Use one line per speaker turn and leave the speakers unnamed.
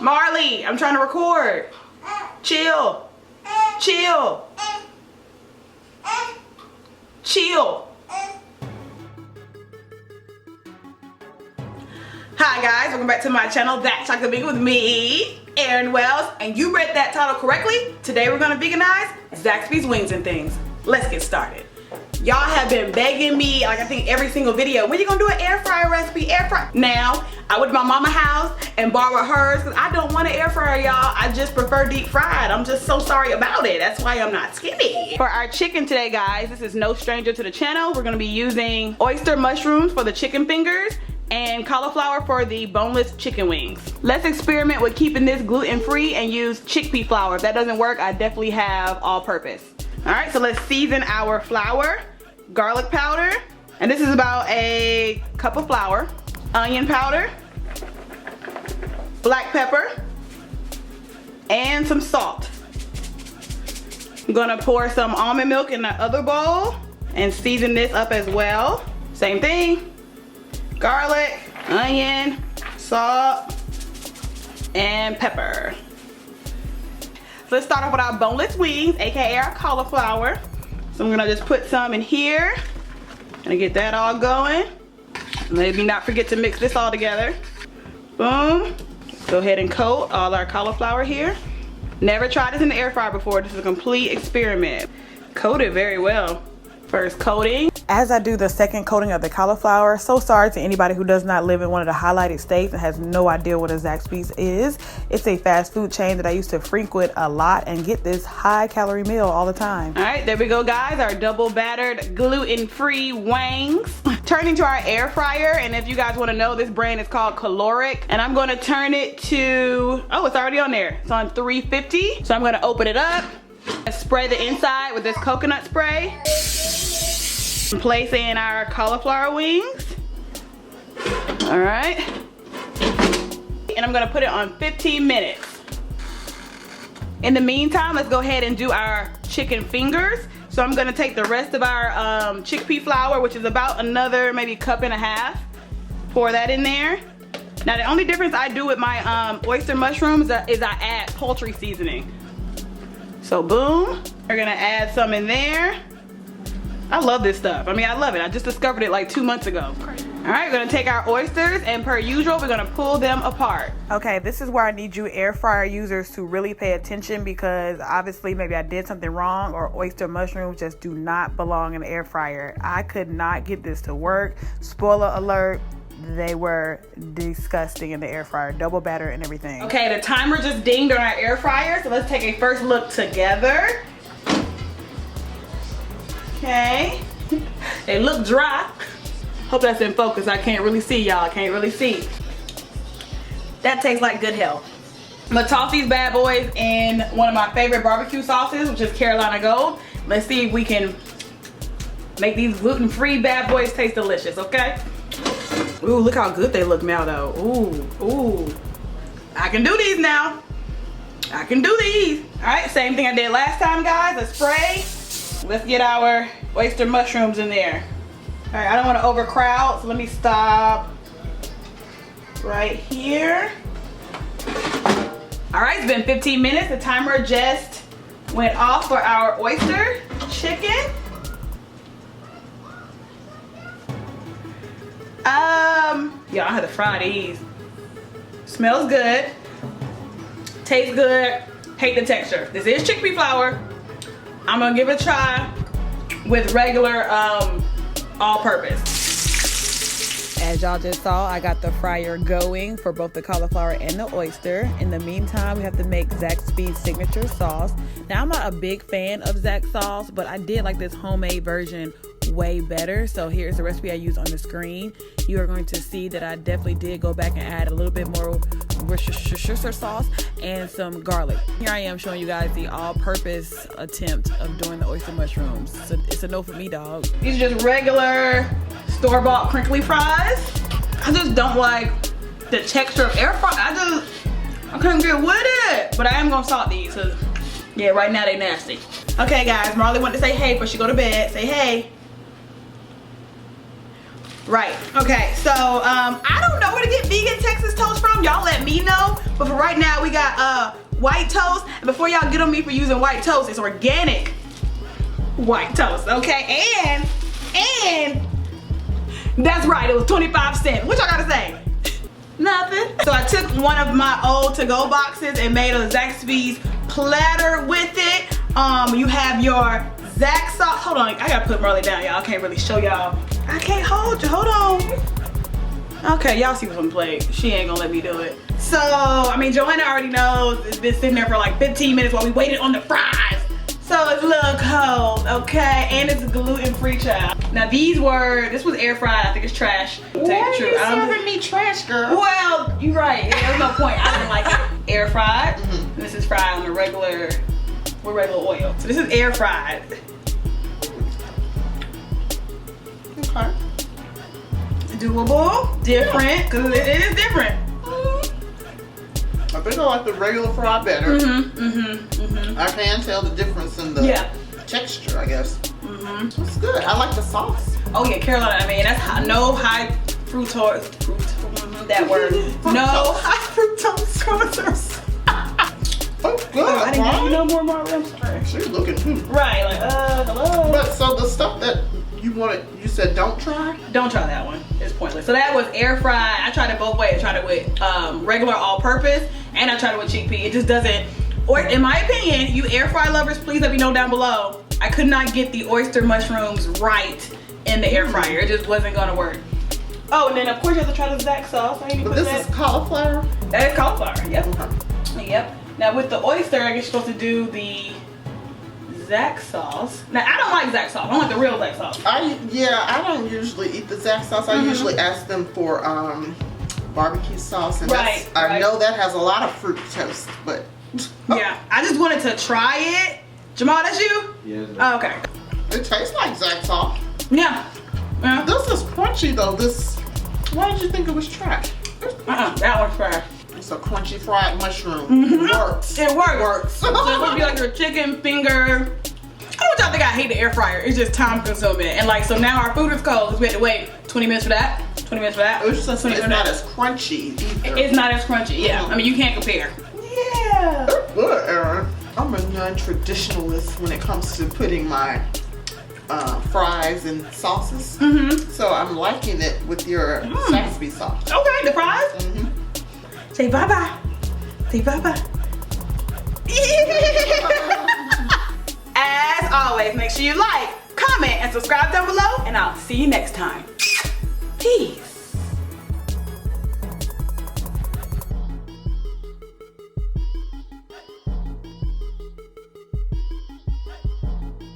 Marley, I'm trying to record. Chill. Chill. Chill. Hi guys, welcome back to my channel, ThatChocolateVegan with me, Erin Wells, and you read that title correctly. Today we're gonna veganize Zaxbys wings and things. Let's get started. Y'all have been begging me, like I think every single video, when you gonna do an air fryer recipe, air fryer? Now, I went to my mama's house and borrowed hers because I don't want an air fryer, y'all. I just prefer deep fried. I'm just so sorry about it. That's why I'm not skinny. For our chicken today, guys, this is no stranger to the channel. We're gonna be using oyster mushrooms for the chicken fingers and cauliflower for the boneless chicken wings. Let's experiment with keeping this gluten-free and use chickpea flour. If that doesn't work, I definitely have all-purpose. All right, so let's season our flour, garlic powder, and this is about a cup of flour, onion powder, black pepper, and some salt. I'm gonna pour some almond milk in the other bowl and season this up as well. Same thing, garlic, onion, salt, and pepper. So let's start off with our boneless wings, aka our cauliflower. So I'm gonna just put some in here. Gonna get that all going. Maybe not forget to mix this all together. Boom. Go ahead and coat all our cauliflower here. Never tried this in the air fryer before. This is a complete experiment. Coat it very well. First coating. As I do the second coating of the cauliflower, so sorry to anybody who does not live in one of the highlighted states and has no idea what a Zaxbys is. It's a fast food chain that I used to frequent a lot and get this high calorie meal all the time. All right, there we go guys, our double battered gluten-free wings. Turning to our air fryer, and if you guys want to know, this brand is called Caloric, and I'm going to turn it to, oh, it's already on there. It's on 350. So I'm going to open it up and spray the inside with this coconut spray. Place in our cauliflower wings. All right. And I'm gonna put it on 15 minutes. In the meantime, let's go ahead and do our chicken fingers. So I'm gonna take the rest of our chickpea flour, which is about another maybe cup and a half. Pour that in there. Now the only difference I do with my oyster mushrooms is I add poultry seasoning. So boom, we're gonna add some in there. I love this stuff. I mean, I love it. I just discovered it like 2 months ago. All right, we're gonna take our oysters and per usual, we're gonna pull them apart. Okay, this is where I need you air fryer users to really pay attention because obviously maybe I did something wrong or oyster mushrooms just do not belong in the air fryer. I could not get this to work. Spoiler alert, they were disgusting in the air fryer, double batter and everything. Okay, the timer just dinged on our air fryer, so let's take a first look together. Okay, they look dry. Hope that's in focus. I can't really see, y'all. I can't really see. That tastes like good health. I'm gonna toss these bad boys in one of my favorite barbecue sauces, which is Carolina Gold. Let's see if we can make these gluten-free bad boys taste delicious, okay? Ooh, look how good they look now though. Ooh, ooh. I can do these now. I can do these. All right, same thing I did last time, guys. Let's spray. Let's get our oyster mushrooms in there. All right, I don't want to overcrowd, so let me stop right here. All right, it's been 15 minutes. The timer just went off for our oyster chicken. Yeah, I had to fry these. Smells good. Tastes good. Hate the texture. This is chickpea flour. I'm gonna give it a try with regular all-purpose. As y'all just saw, I got the fryer going for both the cauliflower and the oyster. In the meantime, we have to make Zaxby's signature sauce. Now, I'm not a big fan of Zax sauce, but I did like this homemade version way better. So here's the recipe I use on the screen. You are going to see that I definitely did go back and add a little bit more Worcestershire sauce and some garlic. Here I am showing you guys the all-purpose attempt of doing the oyster mushrooms. So it's a no for me, dog. These are just regular store-bought crinkly fries. I just don't like the texture of air fry. I couldn't get with it. But I am gonna salt these, cause yeah, right now they nasty. Okay guys, Marley wanted to say hey before she go to bed. Say hey. Right, okay, so I don't know where to get vegan Texas toast from. Y'all let me know. But for right now, we got white toast. And before y'all get on me for using white toast, it's organic white toast, okay? And that's right, it was 25 cents. What y'all gotta say? Nothing. So I took one of my old to-go boxes and made a Zaxbys platter with it. You have your Zax sauce. Hold on, I gotta put Merle down, y'all. I can't really show y'all. I can't hold you, hold on. Okay, y'all see what's on the plate. She ain't gonna let me do it. So, I mean, Joanna already knows it's been sitting there for like 15 minutes while we waited on the fries. So it's a little cold, okay? And it's gluten-free, child. Now this was air fried. I think it's trash.
Why are you serving me trash, girl?
Well, you're right. Yeah, there's no point. I didn't like it. Air fried. And this is fried on the regular oil. So this is air fried.
Okay.
Doable, different, because it is different.
I think I like the regular fry better. I can tell the difference in the texture, I guess. It's good. I like the sauce.
Oh yeah, Carolina. I mean, that's no high fructose. That word. No high fructose.
Oh, good.
I didn't give you no more Marlon. Sorry.
She's looking too.
Right, like hello.
But so the stuff that you wanted, you said don't try?
Don't try that one. It's pointless. So that was air fried. I tried it both ways. I tried it with regular all-purpose, and I tried it with chickpea. It just doesn't. Or in my opinion, you air fry lovers, please let me know down below. I could not get the oyster mushrooms right in the air fryer. It just wasn't gonna work. Oh, and then of course you have to try the Zax sauce.
But this is cauliflower?
That is cauliflower. Yep.
Okay.
Yep. Now with the oyster, I guess you're supposed to do the Zax sauce. Now I don't like Zax sauce. I want the real Zax sauce.
I don't usually eat the Zax sauce. I usually ask them for barbecue sauce, and I know that has a lot of fructose, but
yeah, I just wanted to try it. Jamal, that's you?
Yes.
Oh, okay.
It tastes like Zax sauce.
Yeah.
This is crunchy though. Why did you think it was trash?
That one's trash.
It's a crunchy fried mushroom. It works.
It works. So it would be like your chicken finger. I don't want y'all think I hate the air fryer. It's just time consuming. And like, so now our food is cold because we had to wait 20 minutes for that. 20 minutes for that.
It's not as crunchy either.
It's not as crunchy, yeah. I mean, you can't compare. Yeah.
They're good, Erin. I'm a non-traditionalist when it comes to putting my fries and sauces. So I'm liking it with your Zaxby sauce.
Okay, the fries? Say bye-bye. Say bye-bye. As always, make sure you like, comment, and subscribe down below, and I'll see you next time. Peace.